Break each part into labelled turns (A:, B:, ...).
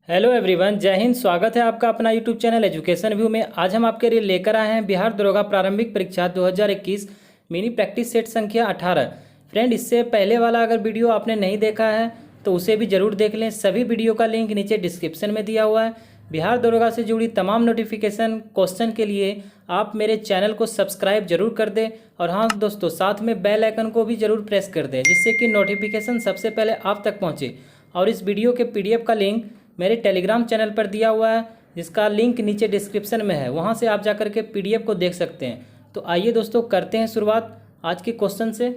A: Hello everyone, जय हिंद। स्वागत है आपका अपना यूट्यूब चैनल एजुकेशन व्यू में। आज हम आपके लिए लेकर आए हैं बिहार दरोगा प्रारंभिक परीक्षा 2021 मिनी प्रैक्टिस सेट संख्या 18। फ्रेंड, इससे पहले वाला अगर वीडियो आपने नहीं देखा है तो उसे भी ज़रूर देख लें। सभी वीडियो का लिंक नीचे डिस्क्रिप्शन में दिया हुआ है। बिहार दरोगा से जुड़ी तमाम नोटिफिकेशन क्वेश्चन के लिए आप मेरे चैनल को सब्सक्राइब जरूर कर दें। और हाँ दोस्तों, साथ में बेल आइकन को भी ज़रूर प्रेस कर दें, जिससे कि नोटिफिकेशन सबसे पहले आप तक पहुँचे। और इस वीडियो के PDF का लिंक मेरे टेलीग्राम चैनल पर दिया हुआ है, जिसका लिंक नीचे डिस्क्रिप्शन में है। वहाँ से आप जाकर के PDF को देख सकते हैं। तो आइए दोस्तों, करते हैं शुरुआत आज के क्वेश्चन से।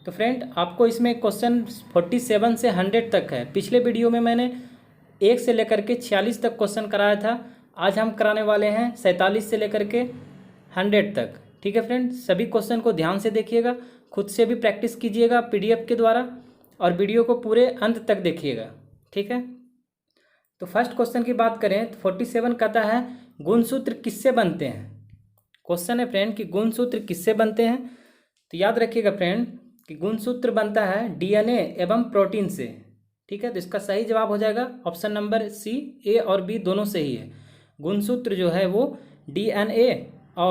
A: तो फ्रेंड, आपको इसमें क्वेश्चन 47 से 100 तक है। पिछले वीडियो में मैंने 1 से लेकर के 46 तक क्वेश्चन कराया था। आज हम कराने वाले हैं 47 से लेकर के 100 तक। ठीक है फ्रेंड, सभी क्वेश्चन को ध्यान से देखिएगा, खुद से भी प्रैक्टिस कीजिएगा PDF के द्वारा, और वीडियो को पूरे अंत तक देखिएगा। ठीक है, तो फर्स्ट क्वेश्चन की बात करें तो 47 कहता है गुणसूत्र किससे बनते हैं। क्वेश्चन है फ्रेंड कि गुणसूत्र किससे बनते हैं। तो याद रखिएगा फ्रेंड कि गुणसूत्र बनता है DNA एवं प्रोटीन से। ठीक है, तो इसका सही जवाब हो जाएगा ऑप्शन नंबर C। A और B दोनों सही है। गुणसूत्र जो है वो DNA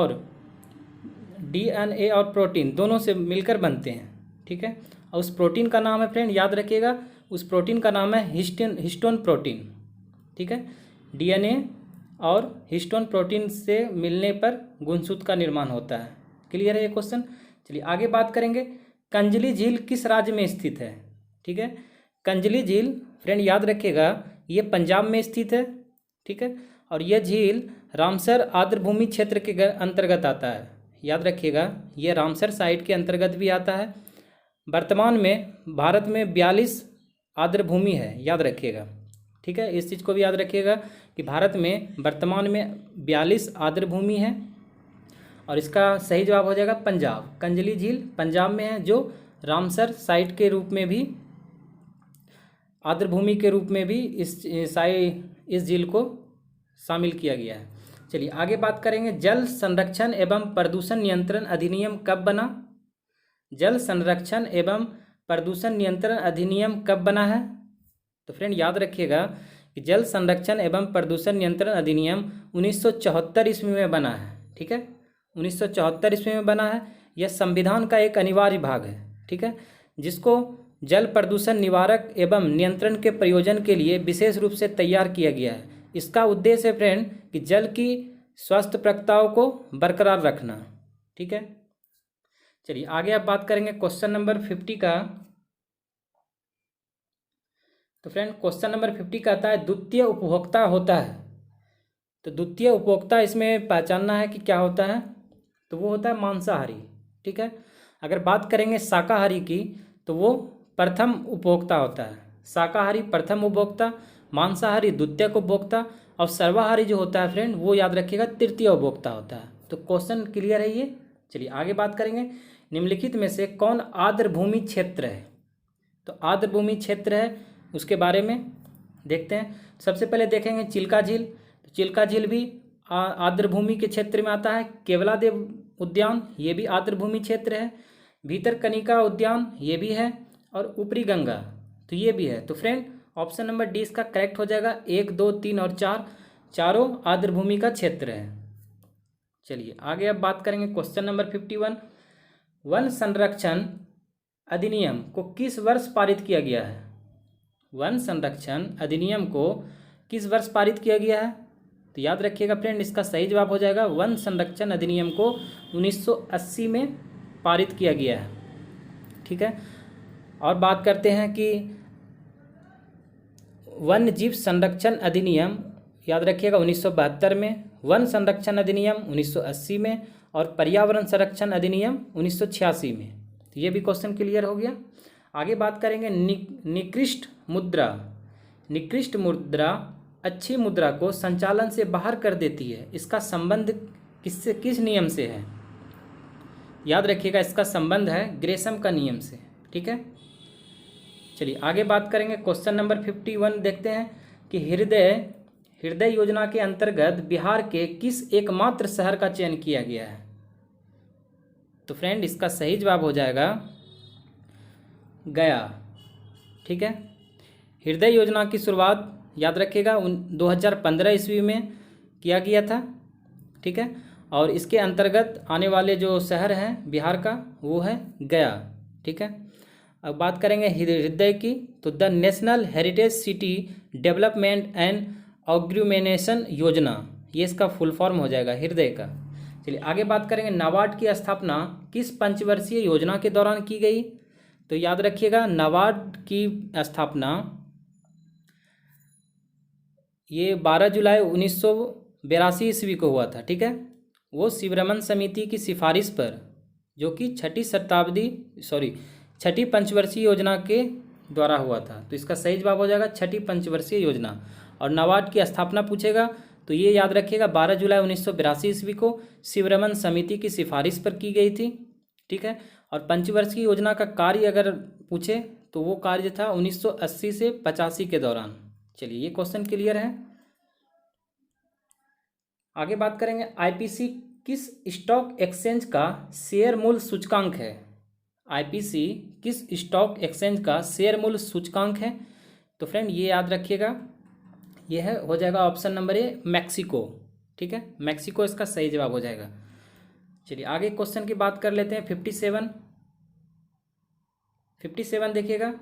A: और प्रोटीन दोनों से मिलकर बनते हैं। ठीक है, और उस प्रोटीन का नाम है फ्रेंड, याद रखिएगा, उस प्रोटीन का नाम है हिस्टोन प्रोटीन। ठीक है, DNA और हिस्टोन प्रोटीन से मिलने पर गुणसूत्र का निर्माण होता है। क्लियर है ये क्वेश्चन। चलिए आगे बात करेंगे। कंजली झील किस राज्य में स्थित है। ठीक है, कंजली झील फ्रेंड याद रखिएगा ये पंजाब में स्थित है। ठीक है, और यह झील रामसर आर्द्रभूमि क्षेत्र के अंतर्गत आता है। याद रखिएगा यह रामसर साइट के अंतर्गत भी आता है। वर्तमान में भारत में 42 आर्द्रभूमि है, याद रखिएगा। ठीक है, इस चीज़ को भी याद रखिएगा कि भारत में वर्तमान में 42 आर्द्रभूमि है, और इसका सही जवाब हो जाएगा पंजाब। कंजली झील पंजाब में है, जो रामसर साइट के रूप में भी, आर्द्रभूमि के रूप में भी इस झील को शामिल किया गया है। चलिए आगे बात करेंगे। जल संरक्षण एवं प्रदूषण नियंत्रण अधिनियम कब बना। जल संरक्षण एवं प्रदूषण नियंत्रण अधिनियम कब बना है। तो फ्रेंड याद रखिएगा कि जल संरक्षण एवं प्रदूषण नियंत्रण अधिनियम 1974 ईस्वी में बना है। ठीक है, 1974 ईस्वी में बना है। यह संविधान का एक अनिवार्य भाग है। ठीक है, जिसको जल प्रदूषण निवारक एवं नियंत्रण के प्रयोजन के लिए विशेष रूप से तैयार किया गया है। इसका उद्देश्य है फ्रेंड कि जल की स्वस्थ प्रक्रियाओं को बरकरार रखना। ठीक है, चलिए आगे आप बात करेंगे क्वेश्चन नंबर 50 का। तो फ्रेंड क्वेश्चन नंबर 50 कहता है द्वितीय उपभोक्ता होता है। तो द्वितीय उपभोक्ता इसमें पहचानना है कि क्या होता है। तो वो होता है मांसाहारी। ठीक है, अगर बात करेंगे शाकाहारी की तो वो प्रथम उपभोक्ता होता है। शाकाहारी प्रथम उपभोक्ता, मांसाहारी द्वितीय उपभोक्ता, और सर्वाहारी जो होता है फ्रेंड वो याद रखिएगा तृतीय उपभोक्ता होता है। तो क्वेश्चन क्लियर है ये। चलिए आगे बात करेंगे। निम्नलिखित में से कौन आर्द्रभूमि क्षेत्र है। तो आर्द्रभूमि क्षेत्र है, उसके बारे में देखते हैं। सबसे पहले देखेंगे चिल्का झील। तो चिल्का झील भी आर्द्रभूमि के क्षेत्र में आता है। केवलादेव उद्यान ये भी आर्द्रभूमि क्षेत्र है। भीतरकनिका उद्यान ये भी है, और ऊपरी गंगा तो ये भी है। तो फ्रेंड ऑप्शन नंबर डी इसका करेक्ट हो जाएगा। 1, 2, 3 और 4 चारों आर्द्रभूमि का क्षेत्र है। चलिए आगे अब बात करेंगे क्वेश्चन नंबर 51। वन संरक्षण अधिनियम को किस वर्ष पारित किया गया है। वन संरक्षण अधिनियम को किस वर्ष पारित किया गया है। तो याद रखिएगा फ्रेंड इसका सही जवाब हो जाएगा वन संरक्षण अधिनियम को 1980 में पारित किया गया है। ठीक है, और बात करते हैं कि वन्य जीव संरक्षण अधिनियम याद रखिएगा 1972 में, वन संरक्षण अधिनियम 1980 में, और पर्यावरण संरक्षण अधिनियम 1986 में। तो ये भी क्वेश्चन क्लियर हो गया। आगे बात करेंगे निकृष्ट मुद्रा। निकृष्ट मुद्रा अच्छी मुद्रा को संचालन से बाहर कर देती है। इसका संबंध किस नियम से है। याद रखिएगा इसका संबंध है ग्रेसम का नियम से। ठीक है, चलिए आगे बात करेंगे। क्वेश्चन नंबर 51 देखते हैं कि हृदय योजना के अंतर्गत बिहार के किस एकमात्र शहर का चयन किया गया है। तो फ्रेंड इसका सही जवाब हो जाएगा गया। ठीक है, हृदय योजना की शुरुआत याद रखिएगा 2015 ईस्वी में किया गया था। ठीक है, और इसके अंतर्गत आने वाले जो शहर हैं बिहार का वो है गया। ठीक है, अब बात करेंगे हृदय की, तो the national heritage city development and augmentation योजना, ये इसका फुल फॉर्म हो जाएगा हृदय का। चलिए आगे बात करेंगे, नाबार्ड की स्थापना किस पंचवर्षीय योजना के दौरान की गई? तो याद रखिएगा नाबार्ड की स्थापना ये 12 जुलाई 1982 ईस्वी को हुआ था। ठीक है, वो शिवरमन समिति की सिफारिश पर, जो कि छठी पंचवर्षीय योजना के द्वारा हुआ था। तो इसका सही जवाब हो जाएगा छठी पंचवर्षीय योजना। और नाबार्ड की स्थापना पूछेगा तो ये याद रखिएगा 12 जुलाई 1982 ईस्वी को शिवरमन समिति की सिफारिश पर की गई थी। ठीक है, और पंचवर्षीय योजना का कार्य अगर पूछे तो वो कार्य था 1980 से 85 के दौरान। चलिए ये क्वेश्चन क्लियर है। आगे बात करेंगे, आईपीसी किस स्टॉक एक्सचेंज का शेयर मूल्य सूचकांक है? आईपीसी किस स्टॉक एक्सचेंज का शेयर मूल्य सूचकांक है? तो फ्रेंड ये याद रखिएगा, ये है हो जाएगा ऑप्शन नंबर ए मैक्सिको। ठीक है, मैक्सिको इसका सही जवाब हो जाएगा। चलिए आगे क्वेश्चन की बात कर लेते हैं। 57 देखिएगा,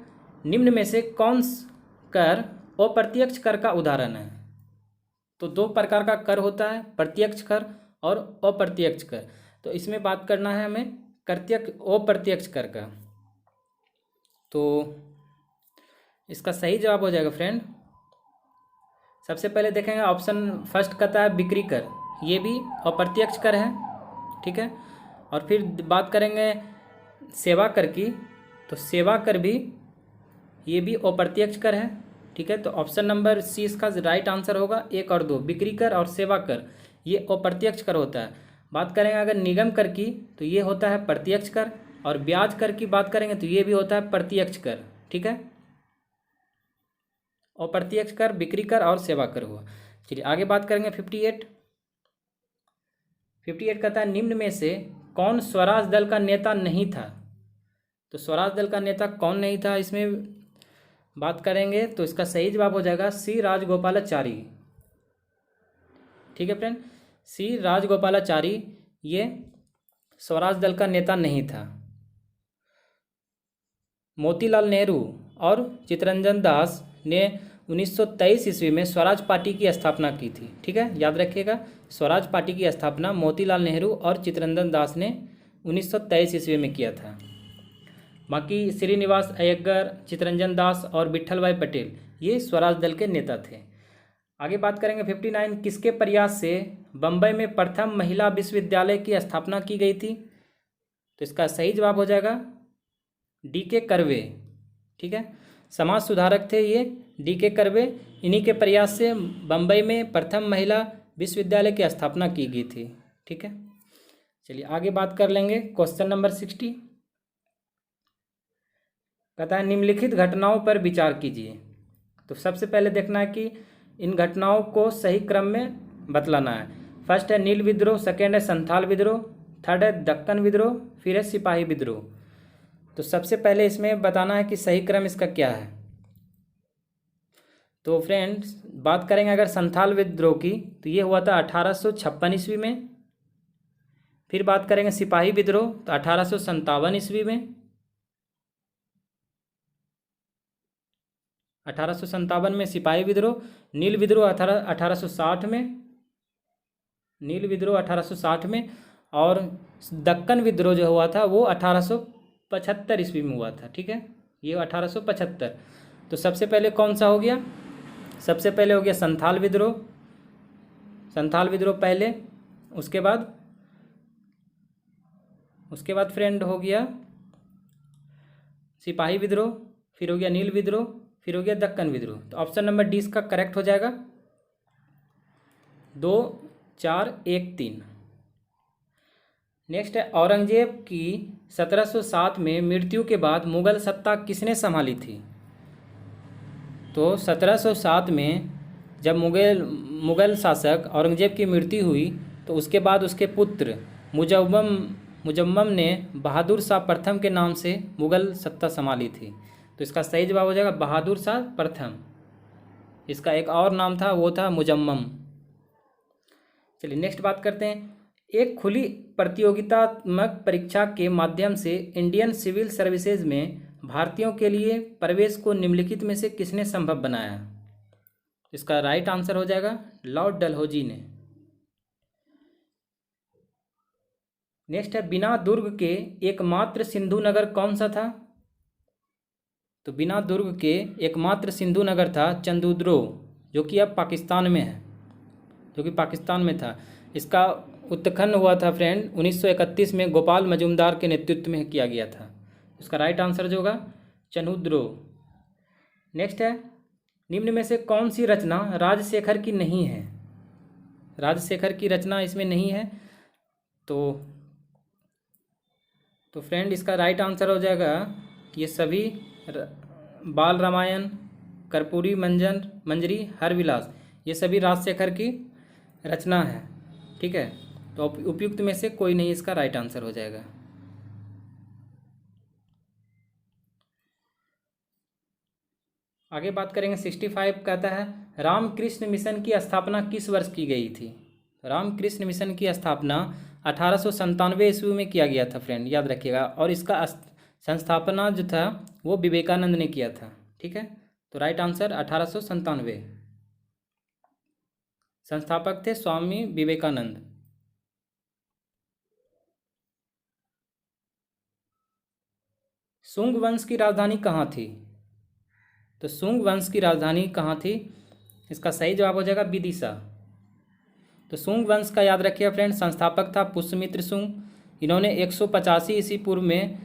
A: निम्न में से कौन कर अप्रत्यक्ष कर का उदाहरण है? तो दो प्रकार का कर होता है, प्रत्यक्ष कर और अप्रत्यक्ष कर। तो इसमें बात करना है हमें अप्रत्यक्ष कर का। तो इसका सही जवाब हो जाएगा फ्रेंड, सबसे पहले देखेंगे ऑप्शन फर्स्ट कहता है बिक्री कर, ये भी अप्रत्यक्ष कर है। ठीक है, और फिर बात करेंगे सेवा कर की, तो सेवा कर भी ये भी अप्रत्यक्ष कर है। ठीक है, तो ऑप्शन नंबर सी इसका राइट आंसर होगा, 1 और 2 बिक्री कर और सेवा कर ये अप्रत्यक्ष कर होता है। बात करेंगे अगर निगम कर की तो ये होता है प्रत्यक्ष कर, और ब्याज कर की बात करेंगे तो ये भी होता है प्रत्यक्ष कर। ठीक है, अप्रत्यक्ष कर, बिक्री कर और सेवा कर हुआ। चलिए आगे बात करेंगे 58 कहता है निम्न में से कौन स्वराज दल का नेता नहीं था? तो स्वराज दल का नेता कौन नहीं था इसमें बात करेंगे तो इसका सही जवाब हो जाएगा सी राजगोपालाचारी। ठीक है फ्रेंड, सी राजगोपालाचारी ये स्वराज दल का नेता नहीं था। मोतीलाल नेहरू और चित्तरंजन दास ने 1923 ईस्वी में स्वराज पार्टी की स्थापना की थी। ठीक है, याद रखिएगा स्वराज पार्टी की स्थापना मोतीलाल नेहरू और चित्तरंजन दास ने 1923 ईस्वी में किया था। बाकी श्रीनिवास अय्यर, चित्तरंजन दास और विट्ठल भाई पटेल ये स्वराज दल के नेता थे। आगे बात करेंगे 59 किसके प्रयास से बम्बई में प्रथम महिला विश्वविद्यालय की स्थापना की गई थी? तो इसका सही जवाब हो जाएगा डी.के. कर्वे। ठीक है, समाज सुधारक थे ये डी.के. कर्वे, इन्हीं के प्रयास से बम्बई में प्रथम महिला विश्वविद्यालय की स्थापना की गई थी। ठीक है, चलिए आगे बात कर लेंगे क्वेश्चन नंबर 60 कहता है निम्नलिखित घटनाओं पर विचार कीजिए। तो सबसे पहले देखना है कि इन घटनाओं को सही क्रम में बतलाना है। फर्स्ट है नील विद्रोह, सेकेंड है संथाल विद्रोह, थर्ड है दक्कन विद्रोह, फिर है सिपाही विद्रोह। तो सबसे पहले इसमें बताना है कि सही क्रम इसका क्या है। तो फ्रेंड्स बात करेंगे अगर संथाल विद्रोह की तो ये हुआ था 1856 ईस्वी में। फिर बात करेंगे सिपाही विद्रोह तो 1857 ईस्वी में, 1857 में सिपाही विद्रोह। नील विद्रोह 1860 में, नील विद्रोह 1860 में, और दक्कन विद्रोह जो हुआ था वो 1875 ईस्वी में हुआ था। ठीक है, ये 1875। तो सबसे पहले कौन सा हो गया? सबसे पहले हो गया संथाल विद्रोह, संथाल विद्रोह पहले, उसके बाद फ्रेंड हो गया सिपाही विद्रोह, फिर हो गया नील विद्रोह, फिर हो गया दक्कन विद्रोह। तो ऑप्शन नंबर डी इसका करेक्ट हो जाएगा 2, 4, 1, 3। नेक्स्ट है औरंगजेब की 1707 में मृत्यु के बाद मुगल सत्ता किसने संभाली थी? तो 1707 में जब मुगल शासक औरंगजेब की मृत्यु हुई तो उसके बाद उसके पुत्र मुजम्मम ने बहादुर शाह प्रथम के नाम से मुगल सत्ता संभाली थी। तो इसका सही जवाब हो जाएगा बहादुर शाह प्रथम। इसका एक और नाम था, वो था मुजम्मम। चलिए नेक्स्ट बात करते हैं। एक खुली प्रतियोगितात्मक परीक्षा के माध्यम से इंडियन सिविल सर्विसेज में भारतीयों के लिए प्रवेश को निम्नलिखित में से किसने संभव बनाया? इसका राइट आंसर हो जाएगा लॉर्ड डलहौजी ने। नेक्स्ट है, बिना दुर्ग के एकमात्र सिंधु नगर कौन सा था? तो बिना दुर्ग के एकमात्र सिंधु नगर था चंदूद्रो, जो कि अब पाकिस्तान में है, जो कि पाकिस्तान में था। इसका उत्खनन हुआ था फ्रेंड 1931 में गोपाल मजूमदार के नेतृत्व में किया गया था। इसका राइट आंसर जो होगा चंदूद्रो। नेक्स्ट है, निम्न में से कौन सी रचना राजशेखर की नहीं है? राजशेखर की रचना इसमें नहीं है। तो फ्रेंड इसका राइट आंसर हो जाएगा ये सभी बाल रामायण, कर्पूरी मंजरी, हर विलास, ये सभी राजशेखर की रचना है। ठीक है, तो उपयुक्त में से कोई नहीं इसका राइट आंसर हो जाएगा। आगे बात करेंगे 65 कहता है, रामकृष्ण मिशन की स्थापना किस वर्ष की गई थी? रामकृष्ण मिशन की स्थापना 1897 ईस्वी में किया गया था फ्रेंड, याद रखिएगा। और इसका संस्थापना जो था वो विवेकानंद ने किया था। ठीक है, तो राइट आंसर 1897। संस्थापक थे स्वामी विवेकानंद। सुंग वंश की राजधानी कहाँ थी? तो सुंग वंश की राजधानी कहाँ थी? इसका सही जवाब हो जाएगा विदिशा। तो सुंग वंश का याद रखिए फ्रेंड, संस्थापक था पुष्यमित्र सुंग। इन्होंने 185 ईस्वी पूर्व में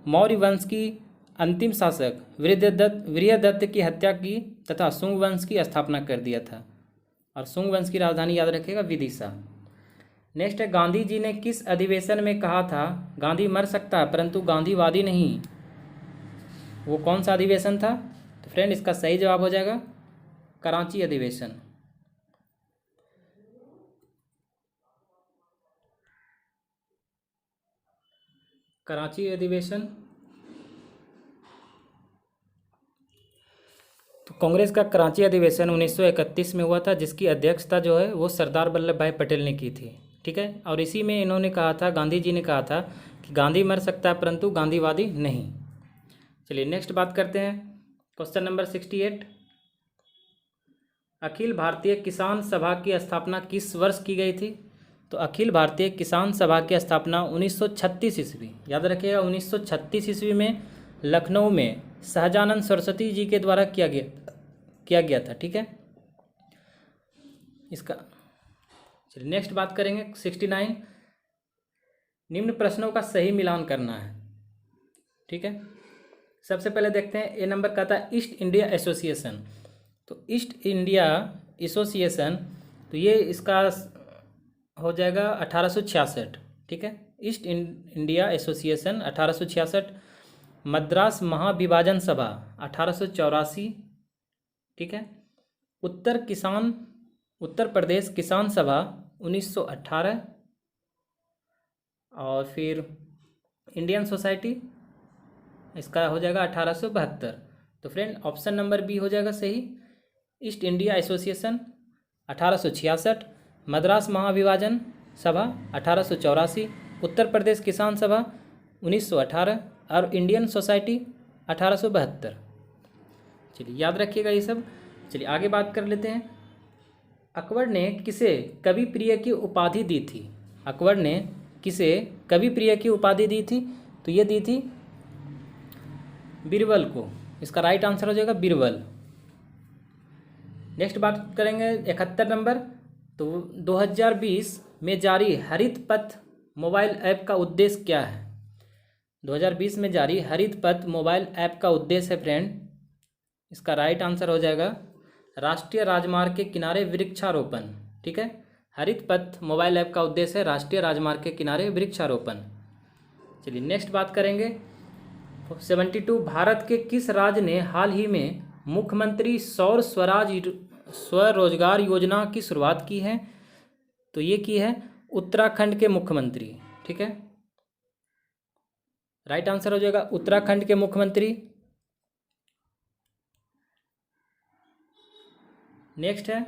A: मौर्य वंश की अंतिम शासक वीर्यदत्त की हत्या की तथा सुंग वंश की स्थापना कर दिया था। और सुंग वंश की राजधानी याद रखिएगा विदिशा। नेक्स्ट है, गांधी जी ने किस अधिवेशन में कहा था गांधी मर सकता है परंतु गांधीवादी नहीं? वो कौन सा अधिवेशन था? तो फ्रेंड इसका सही जवाब हो जाएगा कराची अधिवेशन। कराची अधिवेशन। तो कांग्रेस का कराची अधिवेशन 1931 में हुआ था, जिसकी अध्यक्षता जो है वो सरदार वल्लभ भाई पटेल ने की थी। ठीक है, और इसी में इन्होंने कहा था, गांधी जी ने कहा था कि गांधी मर सकता है परंतु गांधीवादी नहीं। चलिए नेक्स्ट बात करते हैं, क्वेश्चन नंबर 68। अखिल भारतीय किसान सभा की स्थापना किस वर्ष की गई थी? तो अखिल भारतीय किसान सभा की स्थापना 1936 ईस्वी, याद रखिएगा 1936 ईस्वी में लखनऊ में सहजानंद सरस्वती जी के द्वारा किया गया था। ठीक है, इसका चलिए नेक्स्ट बात करेंगे 69। निम्न प्रश्नों का सही मिलान करना है। ठीक है, सबसे पहले देखते हैं, ए नंबर कहता है ईस्ट इंडिया एसोसिएशन। तो ईस्ट इंडिया एसोसिएशन, तो ये इसका हो जाएगा 1866। ठीक है, ईस्ट इंडिया एसोसिएशन 1866। मद्रास महाविभाजन सभा 1884। ठीक है, उत्तर प्रदेश किसान सभा 1918। और फिर इंडियन सोसाइटी, इसका हो जाएगा 1872। तो फ्रेंड ऑप्शन नंबर बी हो जाएगा सही। ईस्ट इंडिया एसोसिएशन 1866, मद्रास महाविभाजन सभा 1884, उत्तर प्रदेश किसान सभा 1918 और इंडियन सोसाइटी 1872। चलिए याद रखिएगा ये सब। चलिए आगे बात कर लेते हैं। अकबर ने किसे कवि प्रिय की उपाधि दी थी? अकबर ने किसे कवि प्रिय की उपाधि दी थी? तो ये दी थी बीरबल को। इसका राइट आंसर हो जाएगा बीरबल। नेक्स्ट बात करेंगे 71 नंबर। तो 2020 में जारी हरित पथ मोबाइल ऐप का उद्देश्य क्या है? 2020 में जारी हरित पथ मोबाइल ऐप का उद्देश्य है फ्रेंड, इसका राइट आंसर हो जाएगा राष्ट्रीय राजमार्ग के किनारे वृक्षारोपण। ठीक है, हरित पथ मोबाइल ऐप का उद्देश्य है राष्ट्रीय राजमार्ग के किनारे वृक्षारोपण। चलिए नेक्स्ट बात करेंगे 72। भारत के किस राज्य ने हाल ही में मुख्यमंत्री सौर स्वरोजगार योजना की शुरुआत की है? तो ये की है उत्तराखंड के मुख्यमंत्री। ठीक है, राइट आंसर हो जाएगा उत्तराखंड के मुख्यमंत्री। नेक्स्ट है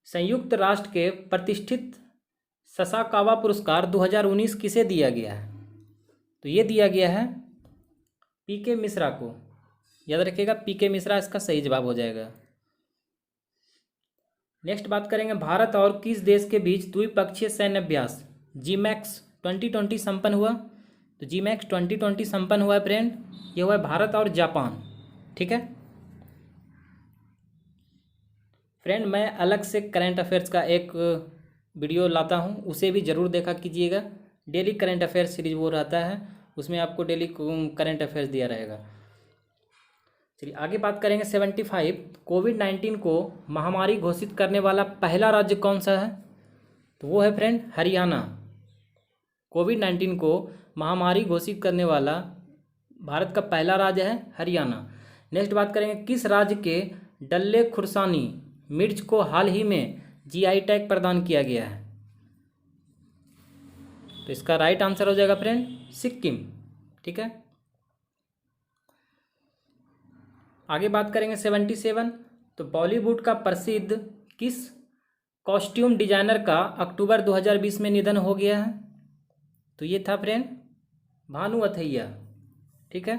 A: संयुक्त राष्ट्र के प्रतिष्ठित ससाकावा पुरस्कार 2019 किसे दिया गया है? तो ये दिया गया है पीके मिश्रा को। याद रखिएगा, पीके मिश्रा इसका सही जवाब हो जाएगा। नेक्स्ट बात करेंगे, भारत और किस देश के बीच द्विपक्षीय सैन्य अभ्यास जीमैक्स 2020 संपन्न हुआ? तो जीमैक्स 2020 संपन्न हुआ है फ्रेंड, ये हुआ है भारत और जापान। ठीक है फ्रेंड, मैं अलग से करंट अफेयर्स का एक वीडियो लाता हूँ, उसे भी ज़रूर देखा कीजिएगा। डेली करंट अफेयर्स सीरीज वो रहता है, उसमें आपको डेली करंट अफेयर्स दिया रहेगा। चलिए आगे बात करेंगे 75, कोविड-19 को महामारी घोषित करने वाला पहला राज्य कौन सा है? तो वो है फ्रेंड हरियाणा। कोविड-19 को महामारी घोषित करने वाला भारत का पहला राज्य है हरियाणा। नेक्स्ट बात करेंगे, किस राज्य के डल्ले खुर्सानी मिर्च को हाल ही में जीआई टैग प्रदान किया गया है? तो इसका राइट आंसर हो जाएगा फ्रेंड सिक्किम। ठीक है, आगे बात करेंगे 77, तो बॉलीवुड का प्रसिद्ध किस कॉस्ट्यूम डिजाइनर का अक्टूबर 2020 में निधन हो गया है? तो ये था फ्रेंड भानु अथैया। ठीक है,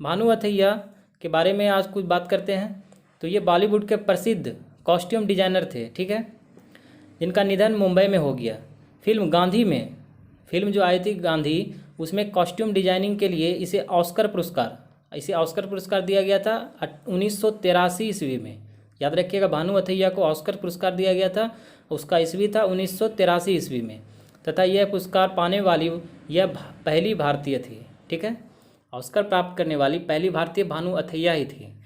A: भानु अथैया के बारे में आज कुछ बात करते हैं। तो ये बॉलीवुड के प्रसिद्ध कॉस्ट्यूम डिजाइनर थे। ठीक है, जिनका निधन मुंबई में हो गया। फिल्म गांधी में, फिल्म जो आई थी गांधी, उसमें कॉस्ट्यूम डिजाइनिंग के लिए इसे ऑस्कर पुरस्कार दिया गया था 1983 ईस्वी में। याद रखिएगा, भानु अथैया को ऑस्कर पुरस्कार दिया गया था, उसका ईस्वी था 1983 ईस्वी में, तथा यह पुरस्कार पाने वाली यह पहली भारतीय थी। ठीक है, ऑस्कर प्राप्त करने वाली पहली भारतीय भानु अथैया ही थी।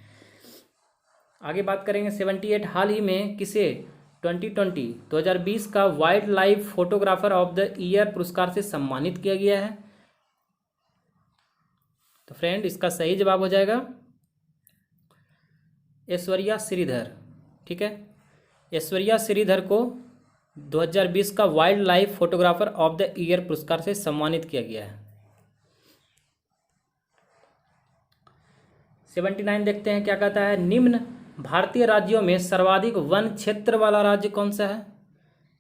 A: आगे बात करेंगे 78, हाल ही में किसे 2020 का wild life photographer of the year पुरस्कार से सम्मानित किया गया है? तो फ्रेंड इसका सही जवाब हो जाएगा ऐश्वर्या श्रीधर। ठीक है, ऐश्वर्या श्रीधर को 2020 का wild life photographer of the year पुरस्कार से सम्मानित किया गया है। 79 देखते हैं क्या कहता है, निम्न भारतीय राज्यों में सर्वाधिक वन क्षेत्र वाला राज्य कौन सा है?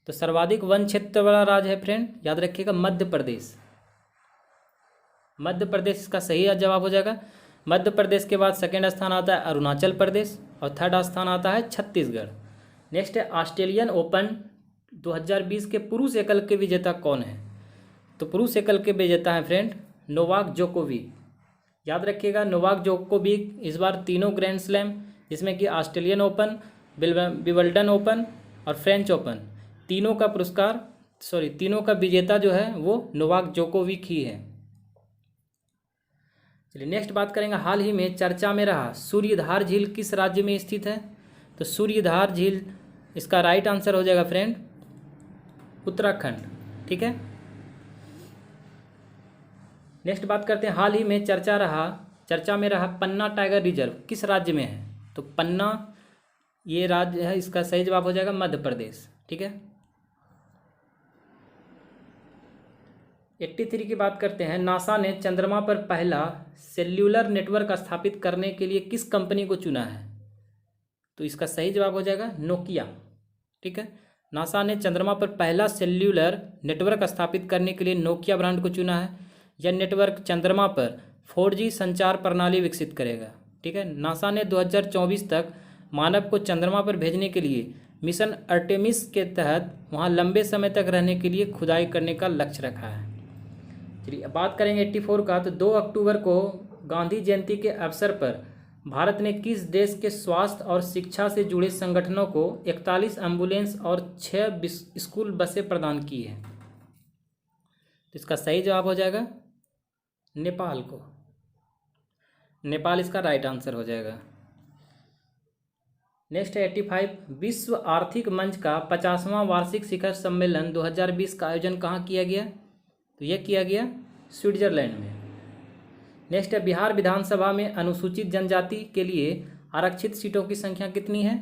A: तो सर्वाधिक वन क्षेत्र वाला राज्य है फ्रेंड, याद रखिएगा, मध्य प्रदेश। मध्य प्रदेश इसका सही जवाब हो जाएगा। मध्य प्रदेश के बाद सेकेंड स्थान आता है अरुणाचल प्रदेश और थर्ड स्थान आता है छत्तीसगढ़। नेक्स्ट है ऑस्ट्रेलियन ओपन 2020 के पुरुष एकल के विजेता कौन है? तो पुरुष एकल के विजेता है फ्रेंड नोवाक जोकोविक। याद रखिएगा, नोवाक जोकोविक इस बार तीनों ग्रैंड स्लैम, जिसमें कि ऑस्ट्रेलियन ओपन, विंबलडन ओपन और फ्रेंच ओपन, तीनों का विजेता जो है वो नोवाक जोकोविक ही है। चलिए नेक्स्ट बात करेंगे, हाल ही में चर्चा में रहा सूर्यधार झील किस राज्य में स्थित है? तो सूर्यधार झील इसका राइट आंसर हो जाएगा फ्रेंड उत्तराखंड। ठीक है, नेक्स्ट बात करते हैं, हाल ही में चर्चा में रहा पन्ना टाइगर रिजर्व किस राज्य में है? तो पन्ना ये राज्य है, इसका सही जवाब हो जाएगा मध्य प्रदेश। ठीक है, 83 की बात करते हैं, नासा ने चंद्रमा पर पहला सेल्यूलर नेटवर्क स्थापित करने के लिए किस कंपनी को चुना है? तो इसका सही जवाब हो जाएगा नोकिया। ठीक है, नासा ने चंद्रमा पर पहला सेल्यूलर नेटवर्क स्थापित करने के लिए नोकिया ब्रांड को चुना है। यह नेटवर्क चंद्रमा पर 4G संचार प्रणाली विकसित करेगा। ठीक है, नासा ने 2024 तक मानव को चंद्रमा पर भेजने के लिए मिशन अर्टेमिस के तहत वहां लंबे समय तक रहने के लिए खुदाई करने का लक्ष्य रखा है। चलिए बात करेंगे 84 का, तो 2 अक्टूबर को गांधी जयंती के अवसर पर भारत ने किस देश के स्वास्थ्य और शिक्षा से जुड़े संगठनों को 41 एम्बुलेंस और 6 स्कूल बसें प्रदान की है? तो इसका सही जवाब हो जाएगा नेपाल को। नेपाल इसका राइट आंसर हो जाएगा। नेक्स्ट है 85, विश्व आर्थिक मंच का 50वां वार्षिक शिखर सम्मेलन 2020 का आयोजन कहाँ किया गया? तो यह किया गया स्विट्जरलैंड में। नेक्स्ट है बिहार विधानसभा में अनुसूचित जनजाति के लिए आरक्षित सीटों की संख्या कितनी है?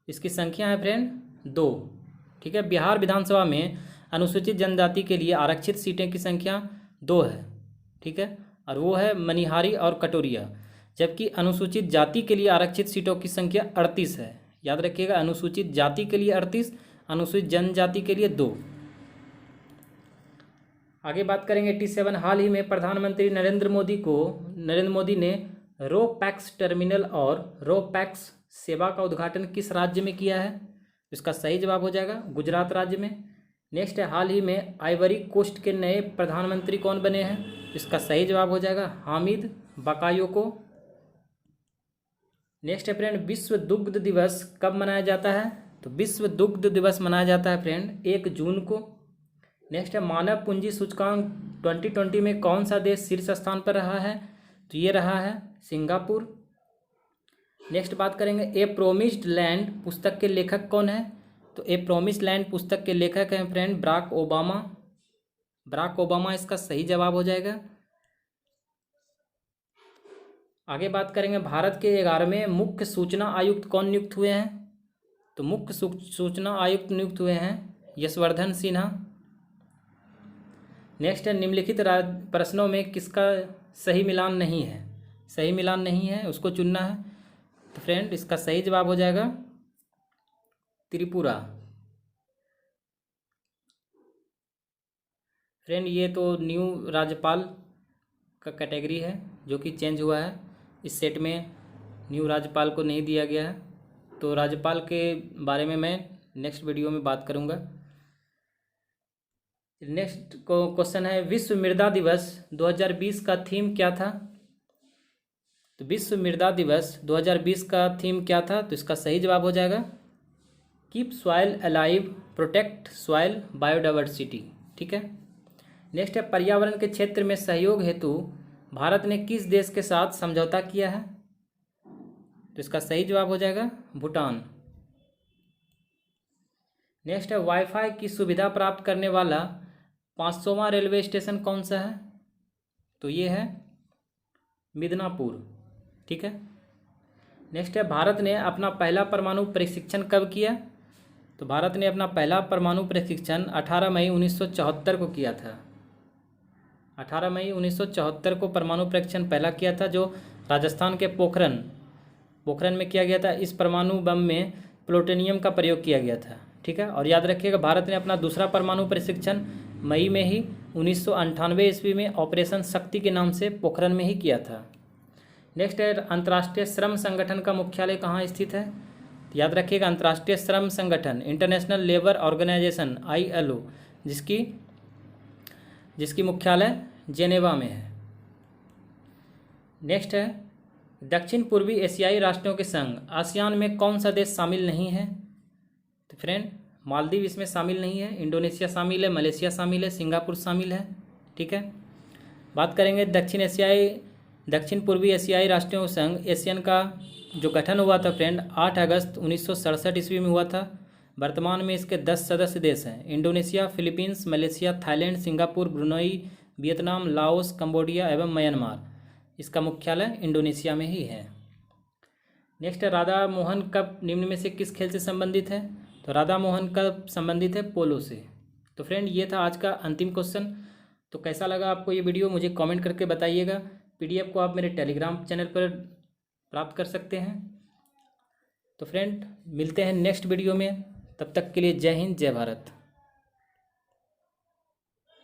A: इसकी संख्या है फ्रेंड 2। ठीक है, बिहार विधानसभा में अनुसूचित जनजाति के लिए आरक्षित सीटें की संख्या 2 है। ठीक है, और वो है मनिहारी और कटोरिया। जबकि अनुसूचित जाति के लिए आरक्षित सीटों की संख्या 38 है। याद रखिएगा, अनुसूचित जाति के लिए 38, अनुसूचित जनजाति के लिए 2। आगे बात करेंगे 87। हाल ही में प्रधानमंत्री नरेंद्र मोदी ने रो पैक्स टर्मिनल और रो पैक्स सेवा का उद्घाटन किस राज्य में किया है? इसका सही जवाब हो जाएगा गुजरात राज्य में। नेक्स्ट है, हाल ही में आइवरी कोस्ट के नए प्रधानमंत्री कौन बने हैं? इसका सही जवाब हो जाएगा हामिद बकायोको। नेक्स्ट है फ्रेंड, विश्व दुग्ध दिवस कब मनाया जाता है? तो विश्व दुग्ध दिवस मनाया जाता है फ्रेंड 1 जून को। नेक्स्ट है, मानव पूंजी सूचकांक 2020 में कौन सा देश शीर्ष स्थान पर रहा है? तो ये रहा है सिंगापुर। नेक्स्ट बात करेंगे, ए प्रोमिस्ड लैंड पुस्तक के लेखक कौन है? तो ए प्रोमिस्ड लैंड पुस्तक के लेखक हैं फ्रेंड बराक ओबामा इसका सही जवाब हो जाएगा। आगे बात करेंगे, भारत के 11वें मुख्य सूचना आयुक्त कौन नियुक्त हुए हैं? तो मुख्य सूचना आयुक्त नियुक्त हुए हैं यशवर्धन सिन्हा। नेक्स्ट है, निम्नलिखित प्रश्नों में किसका सही मिलान नहीं है? सही मिलान नहीं है, उसको चुनना है। तो फ्रेंड इसका सही जवाब हो जाएगा त्रिपुरा। फ्रेंड ये तो न्यू राज्यपाल का कैटेगरी है जो कि चेंज हुआ है, इस सेट में न्यू राज्यपाल को नहीं दिया गया है। तो राज्यपाल के बारे में मैं नेक्स्ट वीडियो में बात करूंगा। नेक्स्ट क्वेश्चन है, विश्व मृदा दिवस 2020 का थीम क्या था? तो विश्व मृदा दिवस 2020 का थीम क्या था? तो इसका सही जवाब हो जाएगा keep soil alive, protect soil biodiversity. ठीक है। नेक्स्ट है, पर्यावरण के क्षेत्र में सहयोग हेतु भारत ने किस देश के साथ समझौता किया है? तो इसका सही जवाब हो जाएगा भूटान। नेक्स्ट है, वाईफाई की सुविधा प्राप्त करने वाला 500वां रेलवे स्टेशन कौन सा है? तो ये है मिदनापुर। ठीक है। नेक्स्ट है, भारत ने अपना पहला परमाणु परीक्षण कब किया? तो भारत ने अपना पहला परमाणु परीक्षण 18 मई 1974 को किया था। 18 मई 1974 को परमाणु परीक्षण पहला किया था, जो राजस्थान के पोखरण में किया गया था। इस परमाणु बम में प्लूटोनियम का प्रयोग किया गया था। ठीक है। और याद रखिएगा, भारत ने अपना दूसरा परमाणु परीक्षण मई में ही 1998 ईस्वी में ऑपरेशन शक्ति के नाम से पोखरण में ही किया था। नेक्स्ट है, अंतर्राष्ट्रीय श्रम संगठन का मुख्यालय कहाँ स्थित है? याद रखिएगा, अंतर्राष्ट्रीय श्रम संगठन इंटरनेशनल लेबर ऑर्गेनाइजेशन ILO, जिसकी मुख्यालय जेनेवा में है। नेक्स्ट है, दक्षिण पूर्वी एशियाई राष्ट्रों के संघ आसियान में कौन सा देश शामिल नहीं है? तो फ्रेंड मालदीव इसमें शामिल नहीं है, इंडोनेशिया शामिल है, मलेशिया शामिल है, सिंगापुर शामिल है। ठीक है। बात करेंगे दक्षिण पूर्वी एशियाई राष्ट्रों संघ एशियन का जो गठन हुआ था फ्रेंड 8 अगस्त 1967 ईस्वी में हुआ था। वर्तमान में इसके 10 सदस्य देश हैं, Indonesia, Philippines, Malaysia, Thailand, Singapore, Brunei, Vietnam, Laos, Cambodia एवं म्यांमार। इसका मुख्यालय इंडोनेशिया में ही है। नेक्स्ट है, राधा मोहन कप निम्न में से किस खेल से संबंधित है? तो राधा मोहन कप संबंधित है पोलो से। तो फ्रेंड ये था आज का अंतिम क्वेश्चन। तो कैसा लगा आपको ये वीडियो मुझे कमेंट करके बताइएगा। PDF को आप मेरे टेलीग्राम चैनल पर प्राप्त कर सकते हैं। तो फ्रेंड मिलते हैं नेक्स्ट वीडियो में, तब तक के लिए जय हिंद, जय भारत।